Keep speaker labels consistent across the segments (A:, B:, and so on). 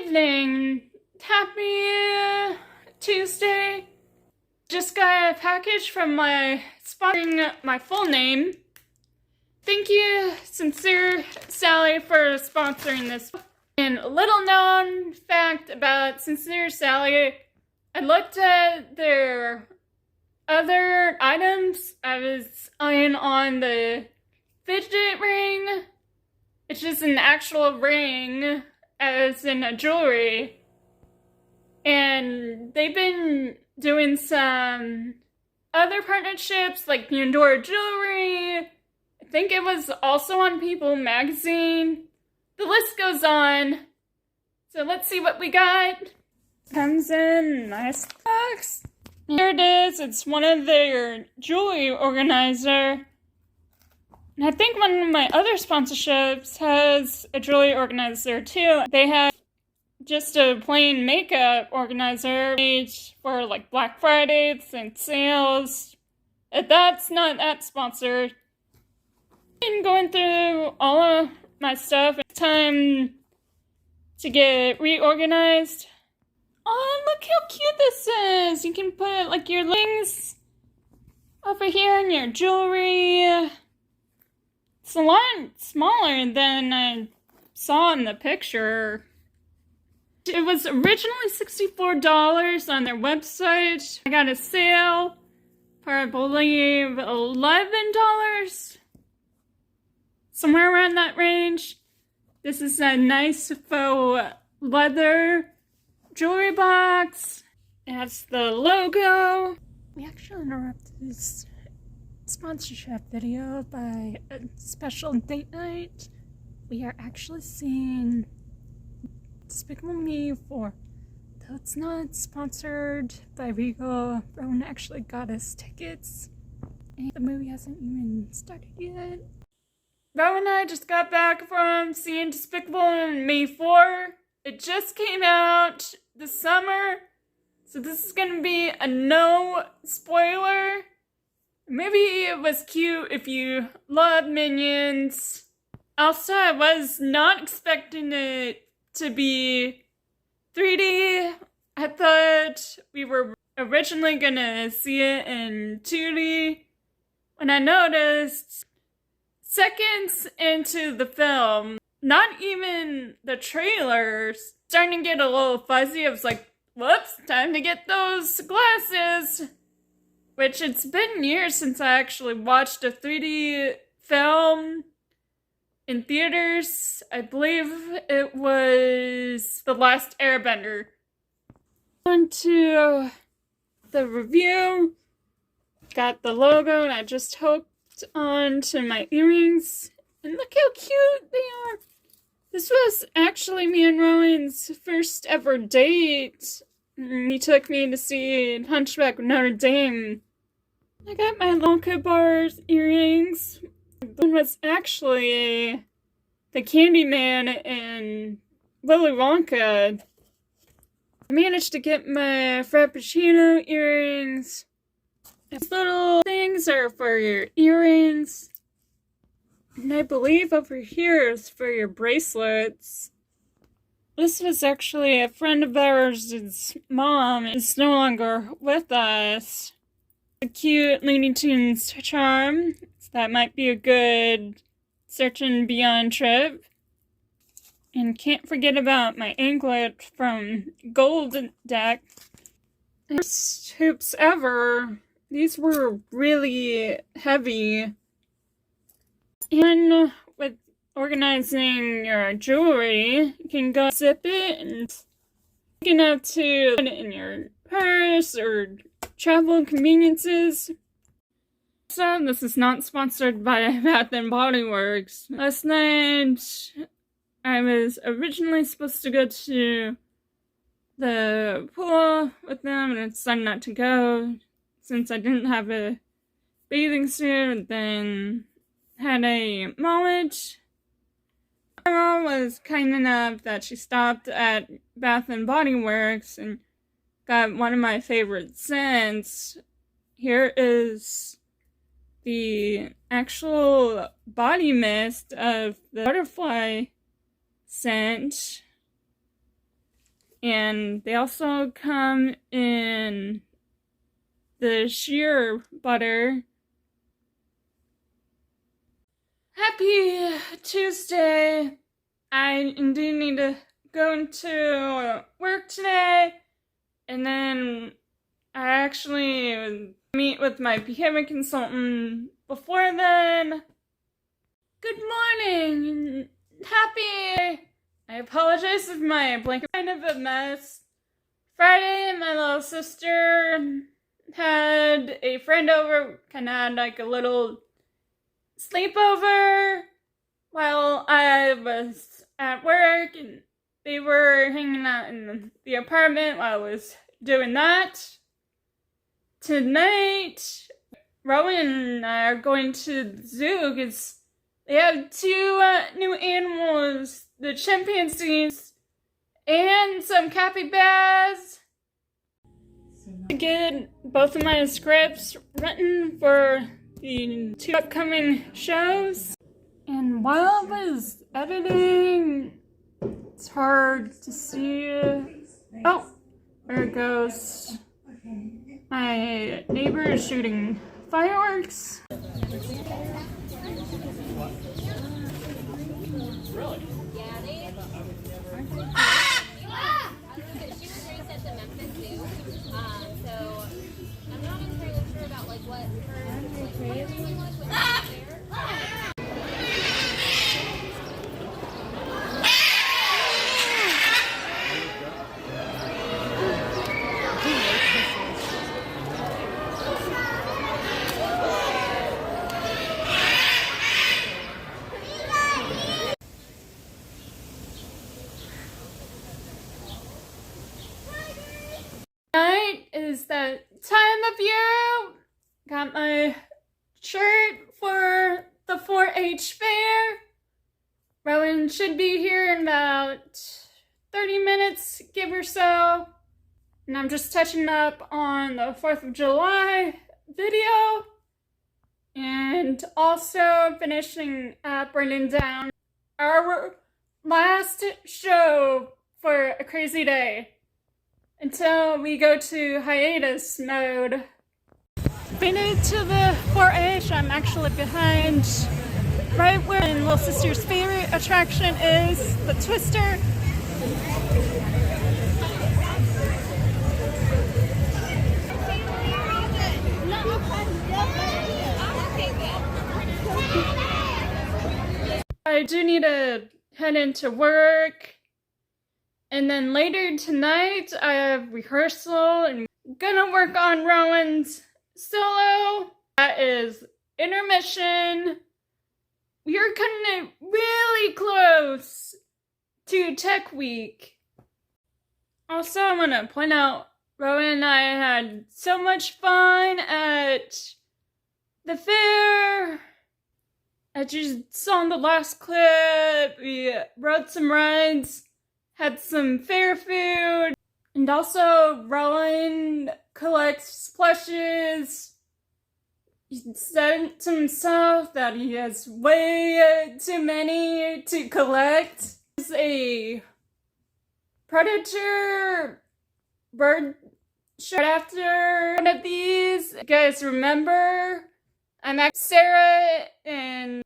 A: evening. Happy Tuesday. Just got a package from my sponsoring my full name. Thank you, Sincere Sally, for sponsoring this. And a little known fact about Sincere Sally, I looked at their other items. I was eyeing on the fidget ring. It's just an actual ring, as in a jewelry. And they've been doing some other partnerships, like Pandora Jewelry. I think it was also on People magazine. The list goes on. So let's see what we got. Comes in a nice box. Here it is. It's one of their jewelry organizer. And I think one of my other sponsorships has a jewelry organizer too. They have just a plain makeup organizer made for like Black Fridays and sales. That's not that sponsored. Been going through all of my stuff. It's time to get reorganized. Oh, look how cute this is! You can put like your rings over here in your jewelry. It's a lot smaller than I saw in the picture. It was originally $64 on their website. I got a sale for, I believe, $11. Somewhere around that range. This is a nice faux leather jewelry box. It has the logo. We actually interrupted this sponsorship video by a special date night. We are actually seeing Despicable Me 4. Though it's not sponsored by Regal, Rowan actually got us tickets. And the movie hasn't even started yet. Rowan and I just got back from seeing Despicable Me 4. It just came out this summer. So this is gonna be a no spoiler. Maybe it was cute if you love Minions. Also, I was not expecting it to be 3D. I thought we were originally gonna see it in 2D. When I noticed, seconds into the film, not even the trailers, starting to get a little fuzzy. I was like, whoops, time to get those glasses. Which, it's been years since I actually watched a 3D film in theaters. I believe it was The Last Airbender. On to the review. Got the logo and I just hooked onto my earrings. And look how cute they are. This was actually me and Rowan's first ever date. He took me to see Hunchback of Notre Dame. I got my Lonka Bars earrings. One was actually the Candyman in Willy Wonka. I managed to get my Frappuccino earrings. These little things are for your earrings. And I believe over here is for your bracelets. This was actually a friend of ours' mom. Is no longer with us. A cute Looney Tunes charm. So that might be a good Search and Beyond trip. And can't forget about my anklet from Gold Deck. First hoops ever. These were really heavy. And with organizing your jewelry, you can go zip it and you can have to put it in your purse or travel conveniences. So this is not sponsored by Bath and Body Works. Last night I was originally supposed to go to the pool with them and I decided not to go since I didn't have a bathing suit, and then had a moment. My mom was kind enough that she stopped at Bath and Body Works and got one of my favorite scents. Here is the actual body mist of the butterfly scent. And they also come in the sheer butter. Happy Tuesday! I indeed need to go into work today, and then I actually meet with my behavior consultant before then. Good morning! Happy! I apologize if my blanket kind of a mess. Friday, my little sister had a friend over, kind of had like a little sleepover while I was at work, and they were hanging out in the apartment while I was doing that. Tonight, Rowan and I are going to the zoo because they have two new animals, the chimpanzees and some capybaras. To get both of my scripts written for the two upcoming shows. And while I was editing, it's hard to see. Oh, there it goes. My neighbor is shooting fireworks.
B: Really? Yeah, they. She was raised at the Memphis Zoo, so I'm not entirely sure about like what her like training was when she was there.
A: Tonight is that time of year. Got my shirt for the 4-H fair. Rowan should be here in about 30 minutes, give or so. And I'm just touching up on the 4th of July video. And also finishing up writing down our last show for A Crazy Day. Until we go to hiatus mode. Made it to the 4-H. I'm actually behind right where my little sister's favorite attraction is, the Twister. I do need to head into work. And then later tonight, I have rehearsal and gonna work on Rowan's solo. That is intermission. We are cutting it really close to Tech Week. Also, I want to point out, Rowan and I had so much fun at the fair. As you saw in the last clip, we rode some rides. Had some fair food, and also Rowan collects plushes. He said to himself that he has way too many to collect. There's a predator bird shot after one of these. You guys remember? I'm Sarah in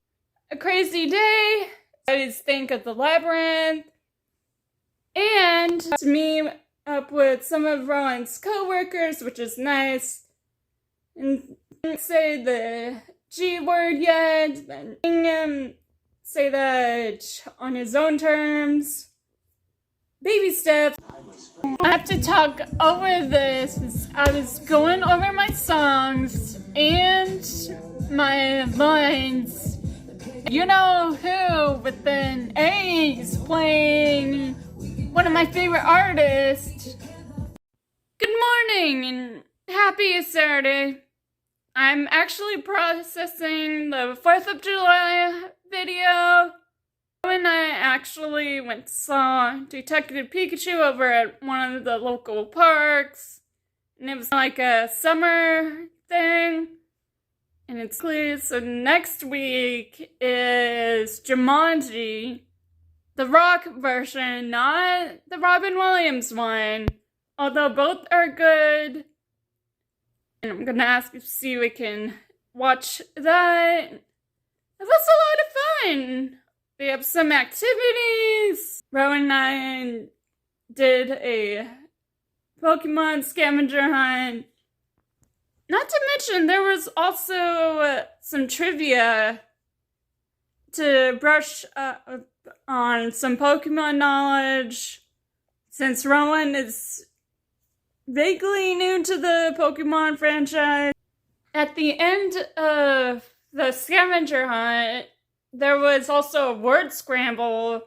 A: A Crazy Day. I always think of the labyrinth. And to meet up with some of Rowan's co-workers, which is nice. And didn't say the G word yet, but him say that on his own terms. Baby steps. I have to talk over this. I was going over my songs and my lines. You know who with an A is playing one of my favorite artists. Good morning and happy Saturday. I'm actually processing the 4th of July video. And I actually went and saw Detective Pikachu over at one of the local parks. And it was like a summer thing. And it's clear. So next week is Jumanji, the rock version, not the Robin Williams one. Although both are good. And I'm gonna ask if see we can watch that. It was a lot of fun. They have some activities. Rowan and I did a Pokemon scavenger hunt. Not to mention, there was also some trivia to brush up on some Pokemon knowledge. Since Rowan is vaguely new to the Pokemon franchise. At the end of the scavenger hunt, there was also a word scramble,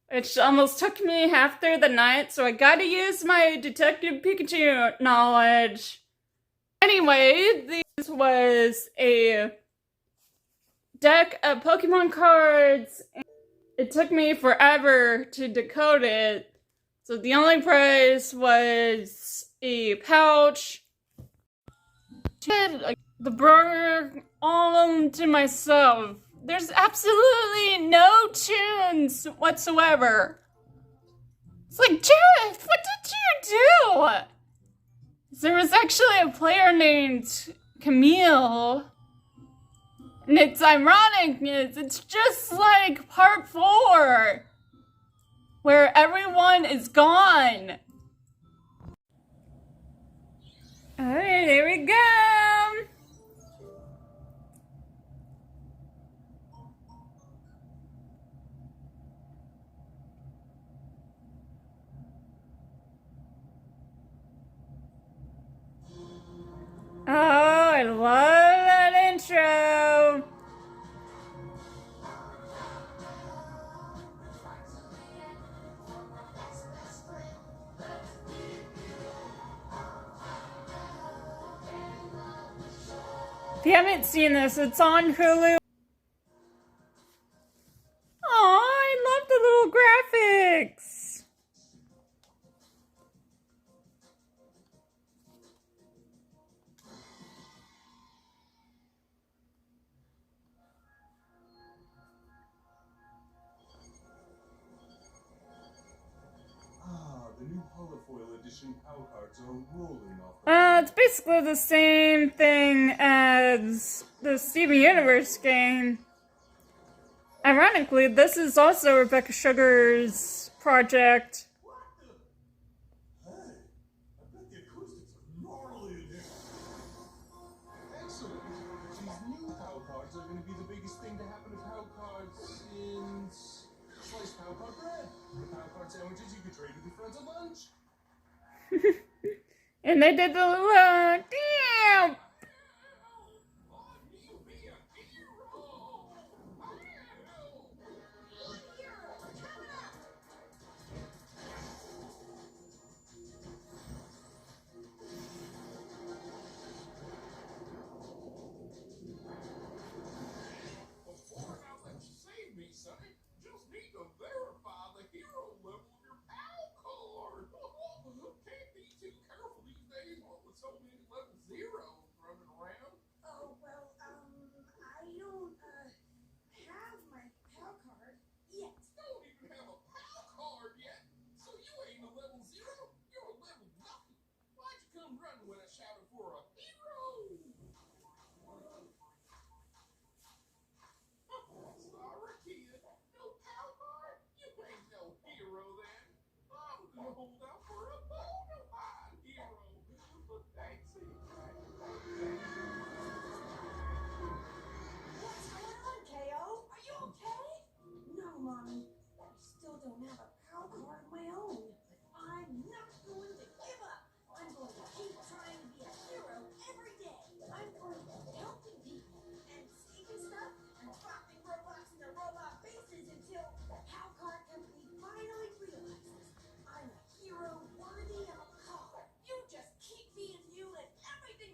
A: which almost took me half through the night, so I gotta use my Detective Pikachu knowledge. Anyway, this was a deck of Pokemon cards. It took me forever to decode it, so the only prize was a pouch. The burger all to myself. There's absolutely no tunes whatsoever. It's like, Jared, what did you do? There was actually a player named Camille. And it's ironic, it's just like part 4, where everyone is gone. Alright, here we go. Oh, I love that intro. If you haven't seen this, it's on Hulu. Oh, I love the little graphics.
C: The new holofoil edition PAL cards are rolling off.
A: It's basically the same thing as the Steven Universe game. Ironically, this is also Rebecca Sugar's project.
C: Hey, I bet the acoustics are gnarly in here. Excellent. These new PAL cards are going to be the biggest thing to happen to PAL cards since sliced PAL card bread. The PAL card sandwiches you could trade with your friends at lunch.
A: And they did the little, damn!
C: Before now that you saved me, Sonny, just need to verify the hero level of your PAL card. Can't be too careful these days, what with so many level zeros running around.
D: Oh, well, I don't, have my PAL card yet.
C: Don't even have a PAL card yet. So you ain't a level zero, you're a level nothing. Why'd you come running when I shouted for a hero? Sorry, kid. No PAL card? You ain't no hero then. I'm gonna hold out for a bona fide hero. But thanks,
D: What's going on, KO? Are you okay? No, Mommy. I still don't have a PAL card of my own. I'm not going to give up. I'm going to keep trying to be a hero every day. I'm going to be helping people and saving stuff and dropping robots in their robot bases until the PAL card company finally realizes I'm a hero worthy of a call. You just keep being you and everything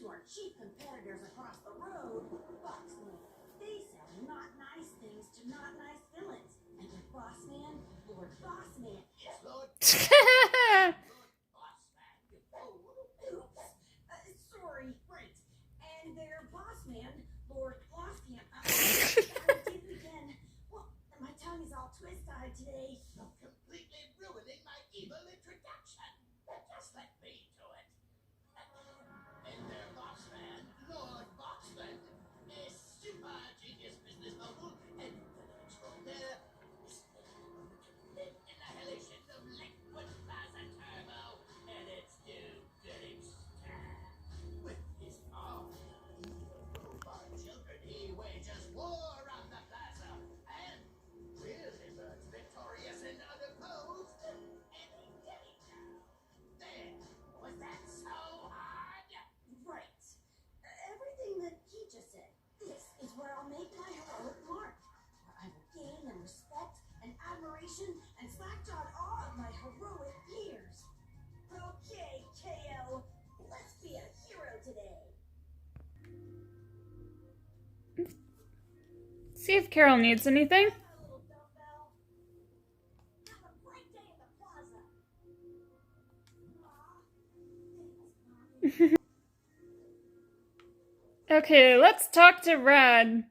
D: to our chief competitors across the road, Boxman. They sell not nice things to not nice villains. And their boss man, Lord Bossman.
C: Yes, Lord.
D: Oops. Sorry. Right. And their boss man, Lord Glosscamp. I did it again. Well, my tongue is all twist-eyed today.
C: You're completely ruining my evil introduction. Just let me do it. And their boss man, Lord Boxman, a super genius business mogul and extraordinaire. Annihilation of liquid plasma turbo and its new getting stabbed. With his arm, robot children, he wages war on the plaza and will emerge victorious and unopposed. And he did it. There, was that so hard?
D: Right. Everything that he just said. This is where I'll make my heroic mark. Where I will gain the respect and admiration and slack-jawed awe of my heroic peers. Okay, KO. Let's be a hero today.
A: See if Carol needs anything.
D: Come on, little dumbbell. Have a great day at the plaza. Aw, thanks, Mommy.
A: Okay, let's talk to Rad.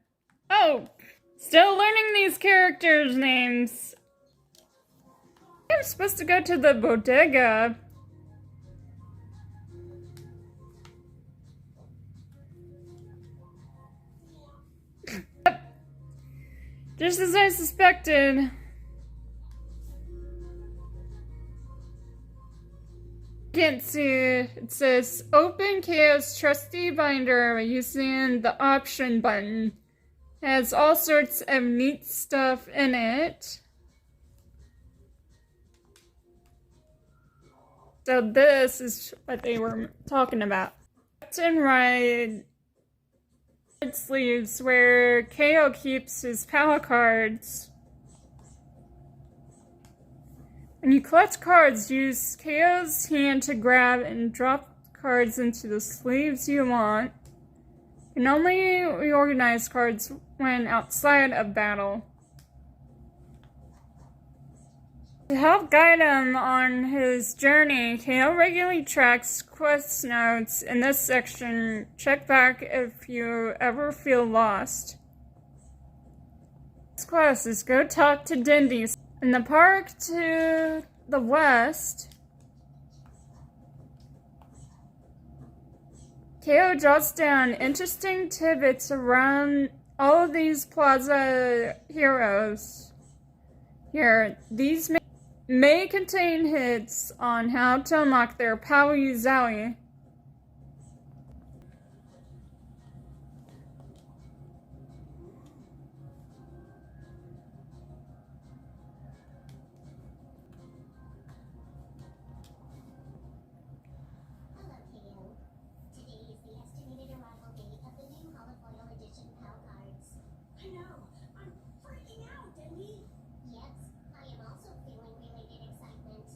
A: Oh, still learning these characters' names. I'm supposed to go to the bodega. Just as I suspected. Can't see. It says open KO's trusty binder by using the option button. It has all sorts of neat stuff in it. So this is what they were talking about. Left and right sleeves where KO keeps his power cards. When you collect cards, use KO's hand to grab and drop cards into the sleeves you want. You can only reorganize cards when outside of battle. To help guide him on his journey, KO regularly tracks quest notes. In this section, check back if you ever feel lost. This quest is go talk to Dindy. In the park to the west, KO jots down interesting tidbits around all of these plaza heroes. Here, these may contain hints on how to unlock their Power Uzawi.
E: Hello, KO. Today is the estimated arrival date of the new holofoil edition PAL cards.
D: I know. I'm freaking out, Dindy.
E: Yes, I am also feeling related excitement.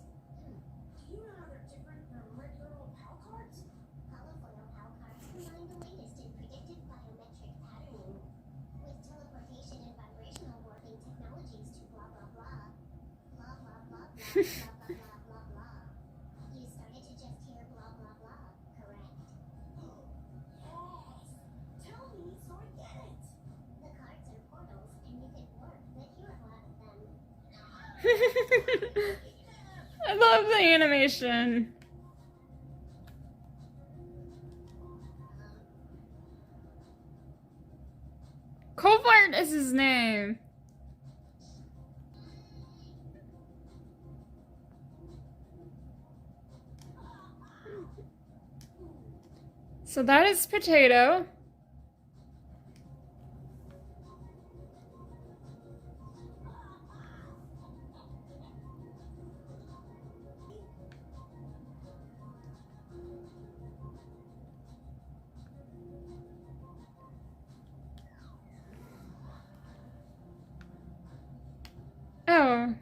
D: Do you know how they're different from regular old PAL cards?
E: Holofoil PAL cards combine the latest in predictive biometric patterning with teleportation and vibrational warping technologies to blah blah blah. Blah blah blah blah blah blah blah blah blah. You started to just hear blah blah blah, correct?
D: Yes. Tell me so I get it.
E: The cards are portals and you can warp the hero out of them.
A: I love the animation. Colbert is his name. So that is Potato. Oh.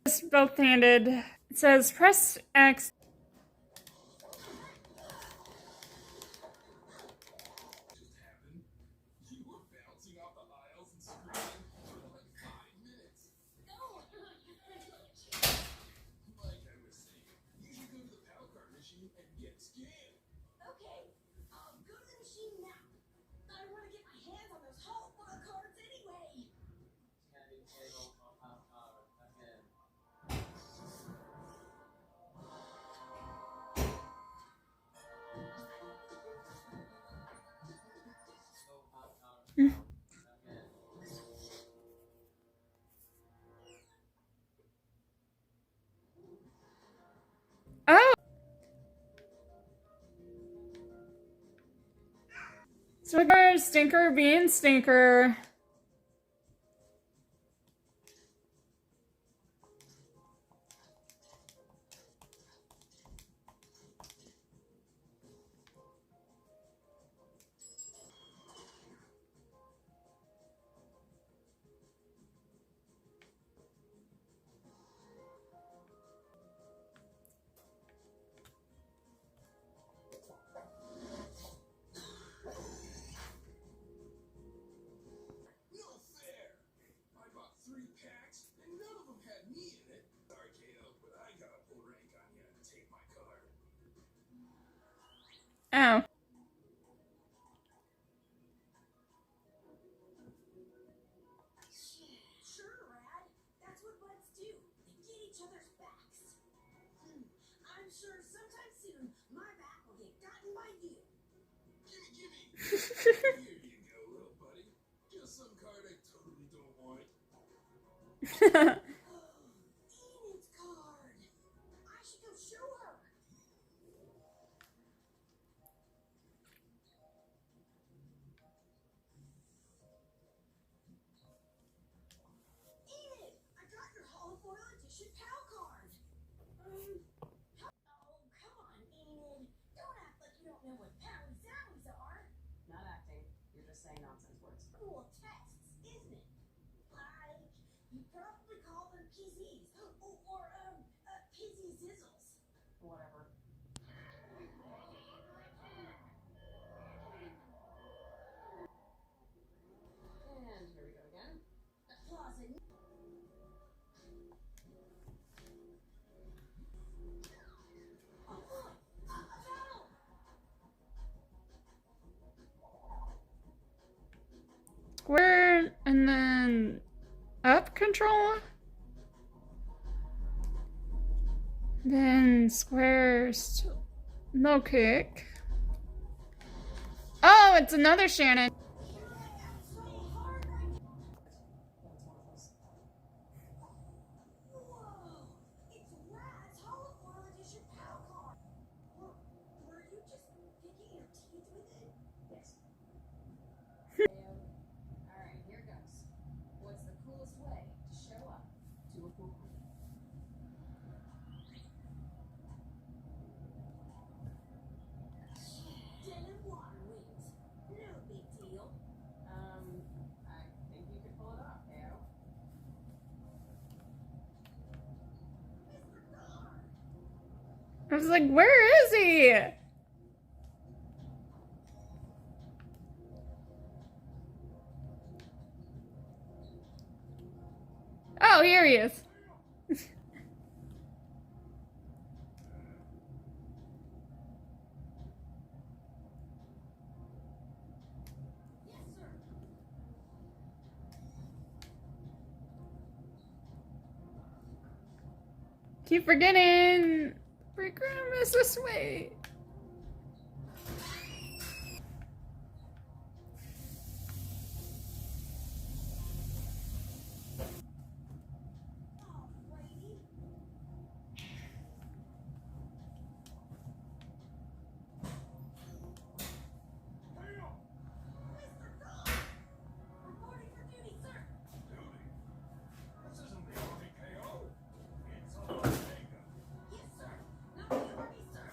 A: It's both-handed. It says press X.
C: You were bouncing off the aisles and screaming for like 5 minutes. Like I was saying, you should go to the PAL card machine and get scanned.
D: Okay, go to the machine now. I want to get my hands on those Hollow Foil cards anyway.
A: Oh! Stinker, Stinker being Stinker.
C: No fair! I bought 3 packs and none of them had me in it. Sorry, KO, but I gotta pull rank on you to take my card.
A: Oh.
D: Sure, Rad. That's what buds do. They get each other's backs. I'm sure sometime soon my back will get gotten by you.
C: Gimme! Here you go, little buddy. Just some card I totally don't want.
D: Enid's card. I should go show her. Enid, I got your Hollow Foil Edition PAL card. Oh, come on, Enid. Don't act like you don't know what Pally Zowies are.
F: Not acting. You're just saying nonsense words.
D: Cool tests, isn't it? Like, you probably call them PZs, or Pizzy Zizzles.
F: Whatever. And here we go again.
D: Applause and a battle!
A: Square and then up controller. Then square, no kick. Oh, it's another Shannon.
D: So hard I can... Whoa! It's Rad's Hollow Foil Edition PAL card! Were you just picking your teeth with it?
F: Yes. Alright, here goes. What's the coolest way to show up to a pool party?
D: Denim water wings. No big deal.
F: I think you could pull it off, Ao.
D: Mr. Guard!
A: I was like, where is he? Oh, here he is.
D: Yes, sir.
A: Keep forgetting. Break room is this way.
D: Oh, Brady.
C: KO!
D: Mr. Guard! Reporting for duty, sir.
C: Duty? This isn't the Army, KO. It's Omega.
D: Yes, sir. Not the Army, sir.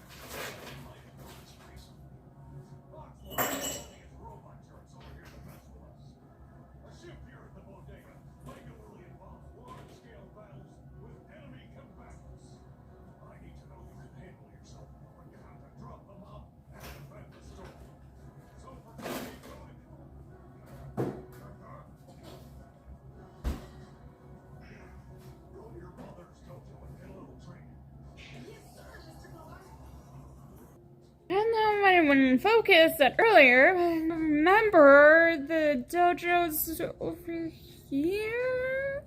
A: when Focus said earlier, remember the dojo's over here?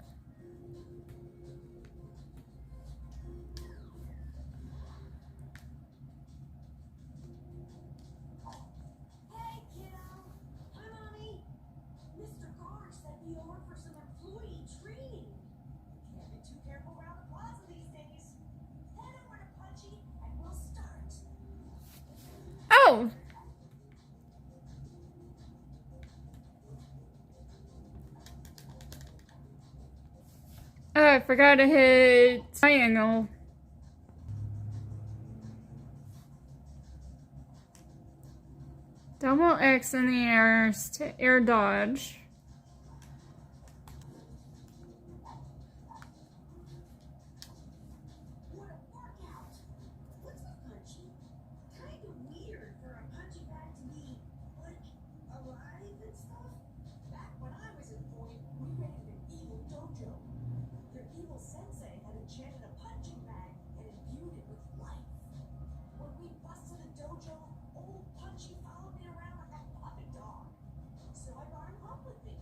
D: Hey, kiddo. Hi, Mommy. Mr. Carr said be over for some employee training. Can't be too careful around the plaza these days. Head over to Punchy and we'll start.
A: Oh! Oh, I forgot to hit triangle. Double X in the air to air dodge.
D: What a workout. What's with Punchy? Kind of weird for a punching bag to be, like, alive and stuff. Back when I was in Point, we ran an evil dojo. Their evil sensei had enchanted a punching bag and imbued it with life. When we busted the dojo, old Punchy followed me around like a puppet dog. So I brought him home with me.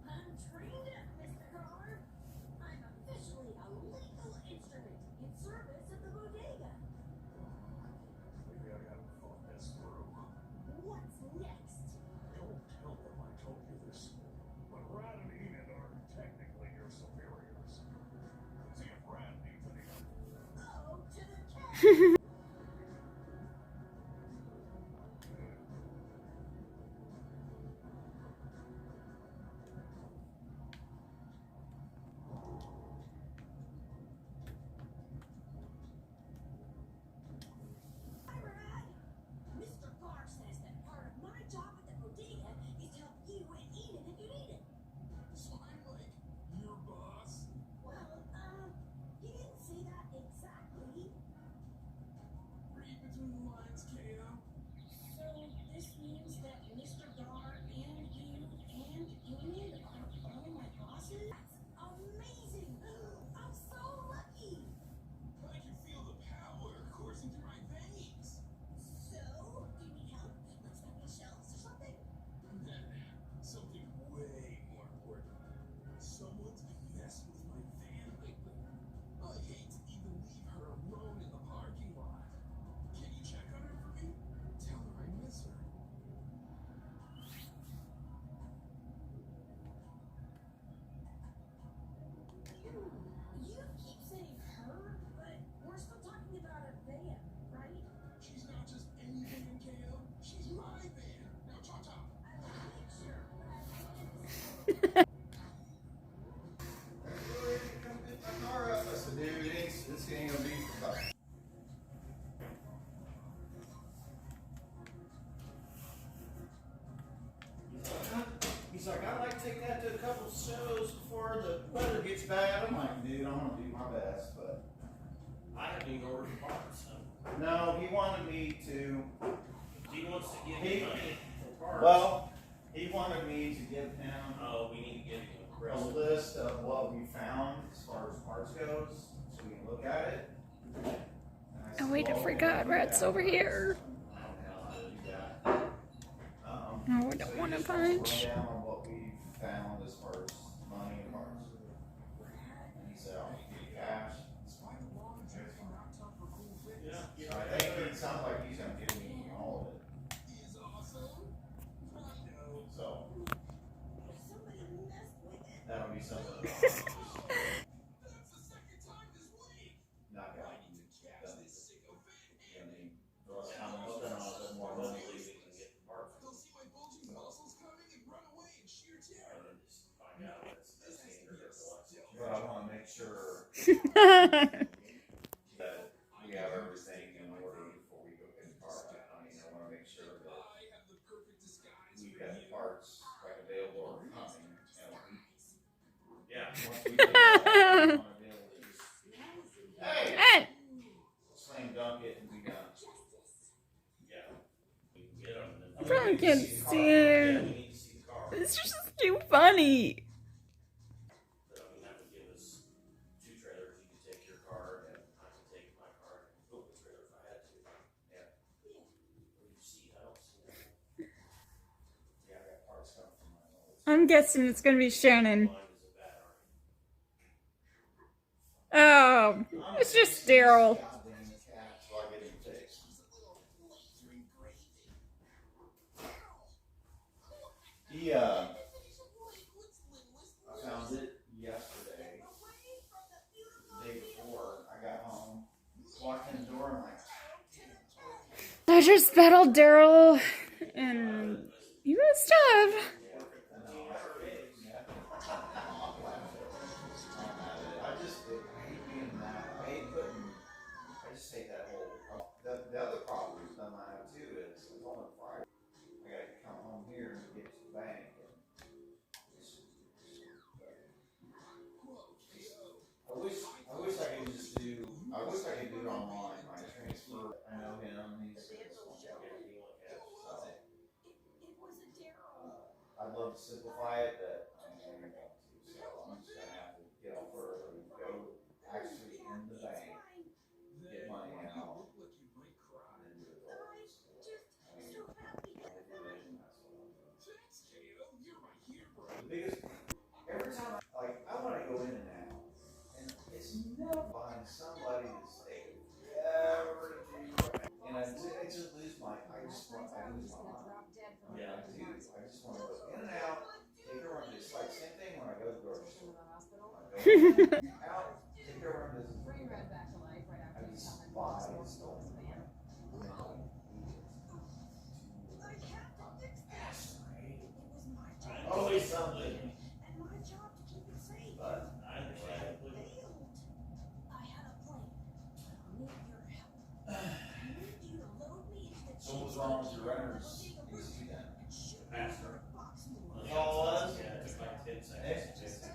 D: I'm trained up, Mr. Carr. I'm officially a legal instrument in service of the bodega.
C: Maybe I gotta thought this through.
D: What's next?
C: Don't tell them I told you this. But Brad and Enid are technically your superiors. See if Brad needs any help.
D: Oh, to the cat. Hi, Brad. Mr. Carr says that part of my job at the bodega is to help you and Enid if you need it.
C: So I'm like, your boss?
D: Well, he didn't say that exactly.
C: Read between the lines, KO.
D: So this means that Mr. Gar and you and Enid are all my bosses? That's amazing! I'm so lucky!
C: I can feel the power coursing through my veins.
D: So, do you need help? Let's stop the shelves or something?
C: Something way more important. Someone's been messing with my van lately. I hate to even leave her alone in the parking lot. Can you check on her for me? Tell her I miss her.
D: You keep saying her, but we're still talking about a van, right?
C: She's not just any van, KO. She's my van. Now, cha-cha.
D: I want to make sure.
G: Come pick my car up. I said, dude, this ain't gonna be for fun. He's like, I'd like to take that to a couple shows before the weather gets bad. I'm like, dude, I'm gonna do my best, but
H: I haven't even ordered the parts. So
G: no, he wanted me to.
H: he wants to give me money for parts.
G: Well, he wanted me to give him
H: Oh, we need to get him a
G: a
H: rest.
G: list of what we found as far as parts goes, so we can look at it. And I said,
A: Oh wait, I
G: well,
A: forgot. Rat's over here.
G: I don't know how to do that.
A: No, I don't want to punch.
G: Down on what we found as far as money and parts. And he said, I'll give you cash.
C: Despite a long journey, not tough for cool fix.
H: Yeah.
G: So I think it sounds like he's gonna give me all of it.
C: Is awesome. I know.
G: So
D: Somebody messed with it.
G: that'll be something
C: That's the second time this week.
G: knock
C: I
G: out.
C: need to catch this sycophant
G: I
C: and
G: mean, I'm hoping on a bit more money.
H: Hopefully we can get the parts.
C: they'll see my bulging muscles coming and run away in sheer terror.
H: And then just find out that's the standard of the last
G: But I wanna make sure that we have everything in order before we go get the car. I mean, I wanna make sure that
C: I have the perfect disguise
G: we've
C: for
G: got
C: you.
G: parts right available or coming.
H: Yeah.
G: Once we get that, we wanna be able to just, hey,
A: Hey!
G: slam dunk it and be done.
H: Yeah. We can get them and then
A: Probably can't see
H: Yeah,
A: it.
H: we need to see the car.
A: It's just too funny.
H: But I mean, that would give us 2 trailers. You could take your car and I could take my car and put the trailer if I had to. Yeah. Where do you see? I don't see that. Yeah, I got parts coming from my old.
A: I'm guessing it's gonna be Shannon.
H: Mine is a bad army.
A: Oh, it's just Daryl.
G: Goddamn cat, so I get him fixed. He, I found it yesterday, the day before I got home. Walked in the door and like,
A: I just battled Daryl, and he was tough.
G: I hate being mad. I hate putting, I just hate that whole, the other problem that I have too is, it's on Friday. I gotta come home here and get to the bank. I wish I could just do, I wish I could do it online, like transfer, I know him, he's. I'd love to simplify it, but I'm not going to, so I'm just gonna have to get off early, go actually in the bank, get money out, and do it all. I mean, the biggest, every time, I wanna go in and out, and it's never find somebody to say, ever do, and I just lose my, I lose my mind.
H: Yeah.
G: I do. I just want to go in and out, take a run. It's like same thing when I go to the grocery store. I go in, out, take a run.
F: Bring Red back to life right after
G: I
F: you
G: just
F: tell him
G: buy
F: to
G: stuff. Always something.
D: And my job to keep it safe.
G: But
H: I understand.
D: Failed. I had a plan. I need your help. I need you to load me into the
G: so what's wrong with your renter's AC then?
H: Faster.
G: That's all it was?
H: Yeah, it took like 10 seconds.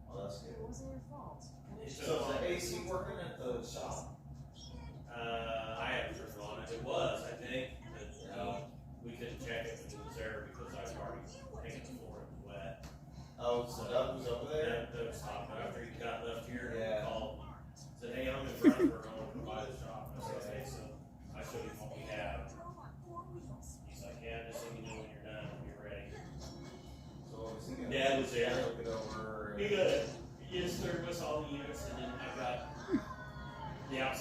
G: Well, that's good.
F: It wasn't your fault.
G: So is the AC working at the shop?
H: I haven't turned it on. It was, I think, but we couldn't check it when it was there because I was already taking the floor. It was wet.
G: Oh, so Doug was over there?
H: Yeah, Doug stopped after he got left here.
G: Yeah.
H: He called, said, "Hey, I'm in Brunswick. I want to come by the shop." I said, "Okay." So I showed him what we have. He's like, "Yeah, just let me know when you're done, when you're ready."
G: So is he gonna?
H: Yeah, it was there.
G: Look it over.
H: He got it. He just serviced all the units, and then I got the outside.